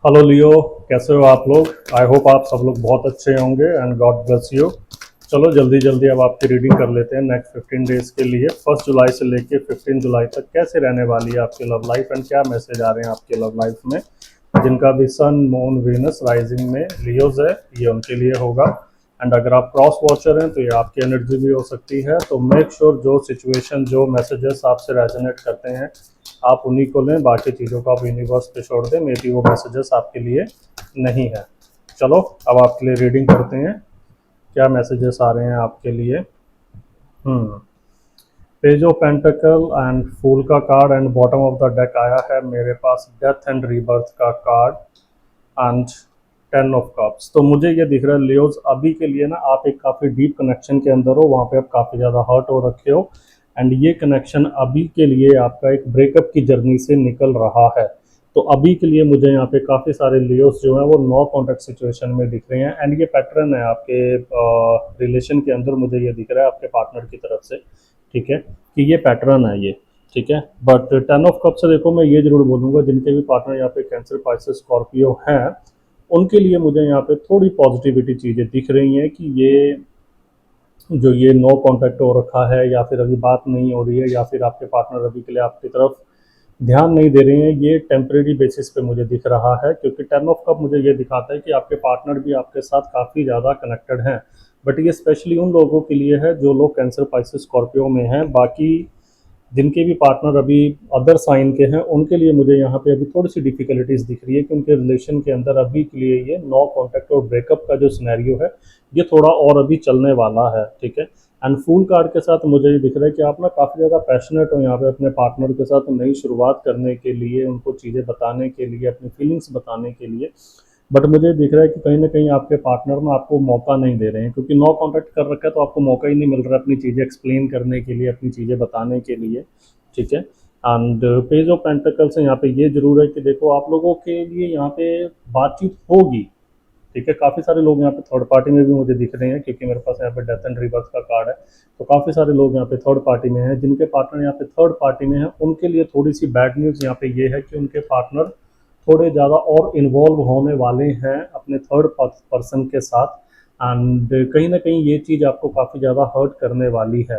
Hello लियो। कैसे हो आप लोग? आई होप आप सब लोग बहुत अच्छे होंगे एंड गॉड ब्लेस यू। चलो जल्दी जल्दी अब आपकी रीडिंग कर लेते हैं नेक्स्ट 15 डेज के लिए। 1 जुलाई से लेके 15 जुलाई तक कैसे रहने वाली है आपकी लव लाइफ एंड क्या मैसेज आ रहे हैं आपके लव लाइफ में। जिनका भी सन मून वीनस राइजिंग में लियोज है, ये उनके लिए होगा। एंड अगर आप क्रॉस वॉचर हैं तो ये आपकी एनर्जी भी हो सकती है। तो मेक श्योर जो सिचुएशन जो मैसेजेस आपसे रेजोनेट करते हैं आप उन्हीं को लें, बाकी चीज़ों को आप यूनिवर्स पे छोड़ दें। मे बी वो मैसेजेस आपके लिए नहीं है। चलो अब आपके लिए रीडिंग करते हैं क्या मैसेजेस आ रहे हैं आपके लिए। पेज ऑफ पेंटिकल एंड फूल का card and bottom of the deck आया है मेरे पास डेथ एंड रीबर्थ का कार्ड एंड 10 ऑफ कप्स। तो मुझे ये दिख रहा है लियोज अभी के लिए ना आप एक काफ़ी डीप कनेक्शन के अंदर हो, वहाँ पे आप काफ़ी ज़्यादा हर्ट हो रखे हो। एंड ये कनेक्शन अभी के लिए आपका एक ब्रेकअप की जर्नी से निकल रहा है। तो अभी के लिए मुझे यहाँ पे काफ़ी सारे लियोस जो हैं वो नो कॉन्टेक्ट सिचुएशन में दिख रहे हैं। एंड ये पैटर्न है आपके रिलेशन के अंदर, मुझे ये दिख रहा है आपके पार्टनर की तरफ से, ठीक है, कि ये पैटर्न है ये, ठीक है। बट 10 ऑफ कप से देखो मैं ये जरूर बोलूँगा जिनके भी पार्टनर यहाँ पे कैंसर, पाइसेस, स्कॉर्पियो हैं, उनके लिए मुझे यहाँ पे थोड़ी पॉजिटिविटी चीज़ें दिख रही हैं कि ये नो कांटेक्ट हो रखा है या फिर अभी बात नहीं हो रही है या फिर आपके पार्टनर अभी के लिए आपकी तरफ ध्यान नहीं दे रहे हैं, ये टेम्परेरी बेसिस पे मुझे दिख रहा है। क्योंकि 10 ऑफ कप मुझे ये दिखाता है कि आपके पार्टनर भी आपके साथ काफ़ी ज़्यादा कनेक्टेड हैं। बट ये स्पेशली उन लोगों के लिए है जो लोग कैंसर, पाइसेस, स्कॉर्पियो में हैं। बाकी जिनके भी पार्टनर अभी अदर साइन के हैं उनके लिए मुझे यहाँ पे अभी थोड़ी सी डिफिकल्टीज दिख रही है, क्योंकि रिलेशन के अंदर अभी के लिए ये नो कॉन्टैक्ट और ब्रेकअप का जो सिनेरियो है ये थोड़ा और अभी चलने वाला है, ठीक है। एंड फूल कार्ड के साथ मुझे ये दिख रहा है कि आप ना काफ़ी ज़्यादा पैशनेट हो यहाँ पे अपने पार्टनर के साथ नई शुरुआत करने के लिए, उनको चीज़ें बताने के लिए, अपनी फीलिंग्स बताने के लिए। बट मुझे दिख रहा है कि कहीं ना कहीं आपके पार्टनर ना आपको मौका नहीं दे रहे हैं, क्योंकि नो कांटेक्ट कर रखा है तो आपको मौका ही नहीं मिल रहा है अपनी चीज़ें एक्सप्लेन करने के लिए, अपनी चीज़ें बताने के लिए, ठीक है। एंड पेज ऑफ पेंटिकल से यहाँ पे ये जरूर है कि देखो आप लोगों के लिए यहाँ पे बातचीत होगी, ठीक है। काफ़ी सारे लोग यहाँ पे थर्ड पार्टी में भी मुझे दिख रहे हैं, क्योंकि मेरे पास यहाँ पे डेथ एंड रिबर्थ का कार्ड है। तो काफ़ी सारे लोग यहाँ पे थर्ड पार्टी में हैं। जिनके पार्टनर यहाँ पे थर्ड पार्टी में हैं उनके लिए थोड़ी सी बैड न्यूज़ यहाँ पे ये है कि उनके पार्टनर थोड़े ज़्यादा और इन्वॉल्व होने वाले हैं अपने थर्ड पर्सन के साथ। एंड कहीं ना कहीं ये चीज़ आपको काफ़ी ज़्यादा हर्ट करने वाली है।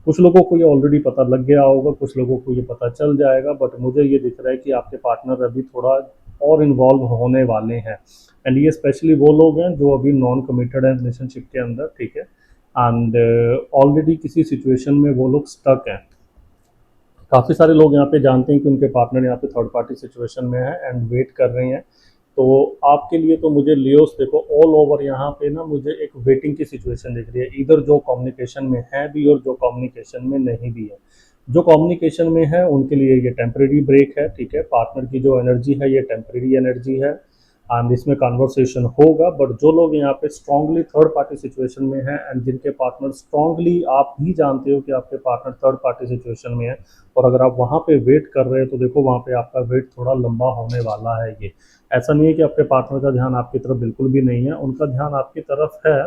कुछ लोगों को ये ऑलरेडी पता लग गया होगा, कुछ लोगों को ये पता चल जाएगा, बट मुझे ये दिख रहा है कि आपके पार्टनर अभी थोड़ा और इन्वॉल्व होने वाले हैं। एंड ये स्पेशली वो लोग हैं जो अभी नॉन कमिटेड हैं रिलेशनशिप के अंदर, ठीक है। एंड ऑलरेडी किसी सिचुएशन में वो लोग स्टक हैं। काफ़ी सारे लोग यहाँ पे जानते हैं कि उनके पार्टनर यहाँ पे थर्ड पार्टी सिचुएशन में है एंड वेट कर रहे हैं। तो आपके लिए तो मुझे लियोस देखो ऑल ओवर यहाँ पे ना मुझे एक वेटिंग की सिचुएशन दिख रही है, इधर जो कम्युनिकेशन में है भी और जो कम्युनिकेशन में नहीं भी है। जो कम्युनिकेशन में है उनके लिए ये टेम्परेरी ब्रेक है, ठीक है। पार्टनर की जो एनर्जी है ये टेम्परेरी एनर्जी है एंड इसमें कन्वर्सेशन होगा। बट जो लोग यहाँ पे स्ट्रांगली थर्ड पार्टी सिचुएशन में हैं एंड जिनके पार्टनर स्ट्रांगली आप भी जानते हो कि आपके पार्टनर थर्ड पार्टी सिचुएशन में है, और अगर आप वहाँ पे वेट कर रहे हो तो देखो वहाँ पे आपका वेट थोड़ा लंबा होने वाला है। ये ऐसा नहीं है कि आपके पार्टनर का ध्यान आपकी तरफ बिल्कुल भी नहीं है, उनका ध्यान आपकी तरफ है।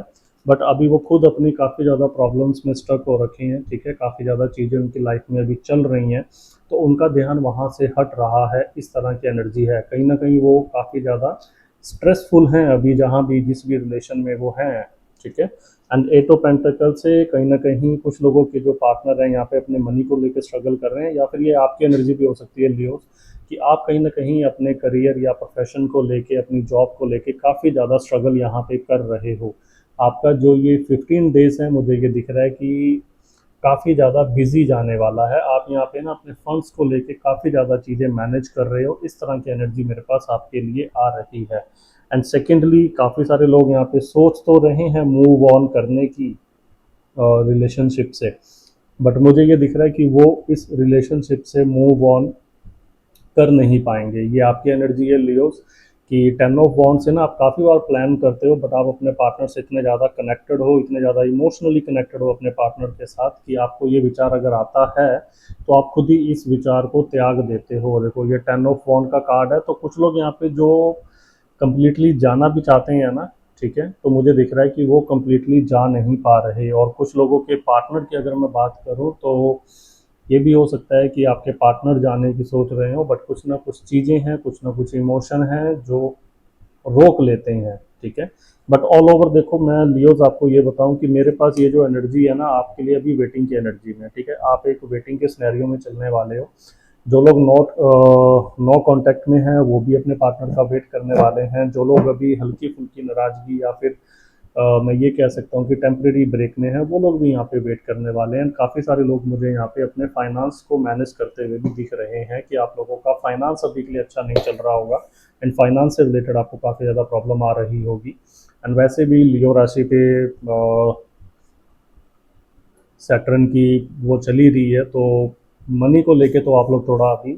बट अभी वो खुद अपनी काफ़ी ज़्यादा प्रॉब्लम्स में स्टक हो रखी हैं, ठीक है। काफ़ी ज़्यादा चीज़ें उनकी लाइफ में अभी चल रही हैं, तो उनका ध्यान वहाँ से हट रहा है। इस तरह की एनर्जी है, कहीं ना कहीं वो काफ़ी ज़्यादा स्ट्रेसफुल हैं अभी जहाँ भी जिस भी रिलेशन में वो हैं, ठीक है। एंड एट ऑफ पेंटिकल से कहीं ना कहीं कुछ लोगों के जो पार्टनर हैं यहाँ पे अपने मनी को लेकर स्ट्रगल कर रहे हैं, या फिर ये आपकी एनर्जी भी हो सकती है लियोस, कि आप कहीं ना कहीं अपने करियर या प्रोफेशन को लेके, अपनी जॉब को लेके काफ़ी ज़्यादा स्ट्रगल यहाँ पे कर रहे हो। आपका जो ये 15 डेज है मुझे ये दिख रहा है कि काफ़ी ज़्यादा बिजी जाने वाला है। आप यहाँ पे ना अपने फंड्स को लेके काफ़ी ज़्यादा चीज़ें मैनेज कर रहे हो, इस तरह की एनर्जी मेरे पास आपके लिए आ रही है। एंड सेकेंडली काफ़ी सारे लोग यहाँ पे सोच तो रहे हैं मूव ऑन करने की रिलेशनशिप से, बट मुझे ये दिख रहा है कि वो इस रिलेशनशिप से मूव ऑन कर नहीं पाएंगे। ये आपकी एनर्जी है लियोस, कि 10 ऑफ वॉन्ड से ना आप काफ़ी बार प्लान करते हो, बट आप अपने पार्टनर से इतने ज़्यादा कनेक्टेड हो, इतने ज़्यादा इमोशनली कनेक्टेड हो अपने पार्टनर के साथ कि आपको ये विचार अगर आता है तो आप खुद ही इस विचार को त्याग देते हो। देखो ये 10 ऑफ वॉन्ड का कार्ड है, तो कुछ लोग यहाँ पे जो कम्प्लीटली जाना भी चाहते हैं ना, ठीक है, तो मुझे दिख रहा है कि वो कम्प्लीटली जा नहीं पा रहे। और कुछ लोगों के पार्टनर की अगर मैं बात करूँ तो ये भी हो सकता है कि आपके पार्टनर जाने की सोच रहे हो, बट कुछ ना कुछ चीज़ें हैं, कुछ ना कुछ इमोशन हैं जो रोक लेते हैं, ठीक है। बट ऑल ओवर देखो, मैं लियोज आपको ये बताऊं कि मेरे पास ये जो एनर्जी है ना, आपके लिए अभी वेटिंग की एनर्जी में, ठीक है। आप एक वेटिंग के सिनेरियो में चलने वाले हो। जो लोग नॉट नो कांटेक्ट में हैं वो भी अपने पार्टनर का वेट करने वाले हैं। जो लोग अभी हल्की फुल्की नाराजगी या फिर मैं ये कह सकता हूँ कि टेम्प्रेरी ब्रेक में है, वो लोग भी यहाँ पे वेट करने वाले हैं। काफ़ी सारे लोग मुझे यहाँ पे अपने फाइनेंस को मैनेज करते हुए भी दिख रहे हैं कि आप लोगों का फाइनेंस अभी के लिए अच्छा नहीं चल रहा होगा, एंड फाइनेंस से रिलेटेड आपको काफ़ी ज़्यादा प्रॉब्लम आ रही होगी। एंड वैसे भी लियो राशि पे सैटर्न की वो चली रही है, तो मनी को लेके तो आप लोग थोड़ा अभी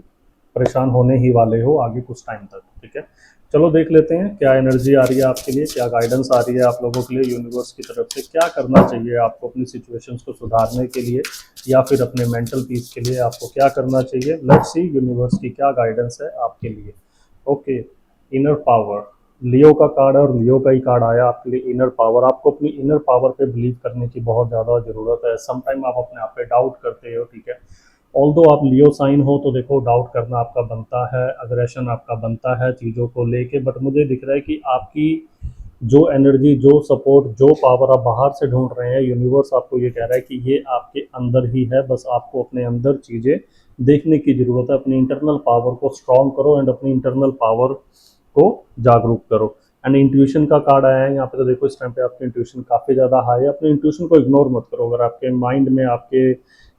परेशान होने ही वाले हो आगे कुछ टाइम तक, ठीक है। चलो देख लेते हैं क्या एनर्जी आ रही है आपके लिए, क्या गाइडेंस आ रही है आप लोगों के लिए यूनिवर्स की तरफ से। क्या करना चाहिए आपको अपनी सिचुएशंस को सुधारने के लिए या फिर अपने मेंटल पीस के लिए, आपको क्या करना चाहिए। लेट्स सी यूनिवर्स की क्या गाइडेंस है आपके लिए। ओके, इनर पावर, लियो का कार्ड है और लियो का ही कार्ड आया आपके लिए। इनर पावर, आपको अपनी इनर पावर पे बिलीव करने की बहुत ज़्यादा ज़रूरत है। समटाइम आप अपने आप पे डाउट करते हो, ठीक है। ऑल्दो आप लियो साइन हो तो देखो डाउट करना आपका बनता है, अग्रेशन आपका बनता है चीज़ों को लेके। बट मुझे दिख रहा है कि आपकी जो एनर्जी, जो सपोर्ट, जो पावर आप बाहर से ढूंढ रहे हैं, यूनिवर्स आपको ये कह रहा है कि ये आपके अंदर ही है। बस आपको अपने अंदर चीज़ें देखने की ज़रूरत है। अपनी इंटरनल पावर को स्ट्रॉन्ग करो एंड अपनी इंटरनल पावर को जागरूक करो। एंड इंट्यूशन का कार्ड आया है यहाँ पे, तो देखो इस टाइम पे आपकी इंट्यूशन काफ़ी ज़्यादा हाई है। अपने इंट्यूशन को इग्नोर मत करो। अगर आपके माइंड में, आपके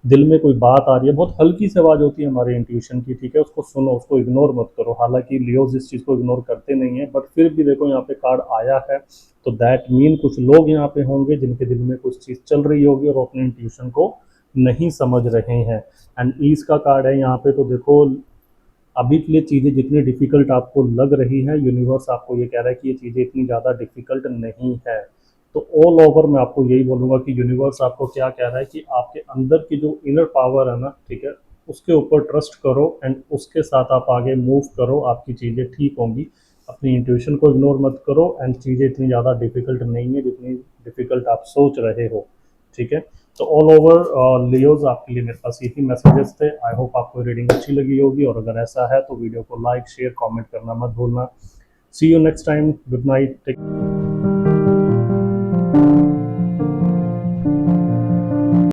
दिल में कोई बात आ रही है, बहुत हल्की सी आवाज़ होती है हमारे इंट्यूशन की, ठीक है, उसको सुनो, उसको इग्नोर मत करो। हालांकि लियोज इस चीज़ को इग्नोर करते नहीं है, बट फिर भी देखो यहाँ पे कार्ड आया है, तो दैट मीन कुछ लोग यहाँ पे होंगे जिनके दिल में कुछ चीज़ चल रही होगी और अपने इंट्यूशन को नहीं समझ रहे हैं। एंड ईज का कार्ड है यहाँ पे, तो देखो अभी के लिए चीज़ें जितनी डिफ़िकल्ट आपको लग रही है, यूनिवर्स आपको ये कह रहा है कि ये चीज़ें इतनी ज़्यादा डिफ़िकल्ट नहीं है। तो ऑल ओवर मैं आपको यही बोलूँगा कि यूनिवर्स आपको क्या कह रहा है कि आपके अंदर की जो इनर पावर है ना, ठीक है, उसके ऊपर ट्रस्ट करो एंड उसके साथ आप आगे मूव करो, आपकी चीज़ें ठीक होंगी। अपनी इंट्यूशन को इग्नोर मत करो एंड चीज़ें इतनी ज़्यादा डिफ़िकल्ट नहीं है जितनी डिफ़िकल्ट आप सोच रहे हो, ठीक है। तो ऑल ओवर लियोज आपके लिए मेरे पास यही मैसेजेस थे। आई होप आपको रीडिंग अच्छी लगी होगी, और अगर ऐसा है तो वीडियो को लाइक, शेयर, कमेंट करना मत भूलना। See you next time, good night, take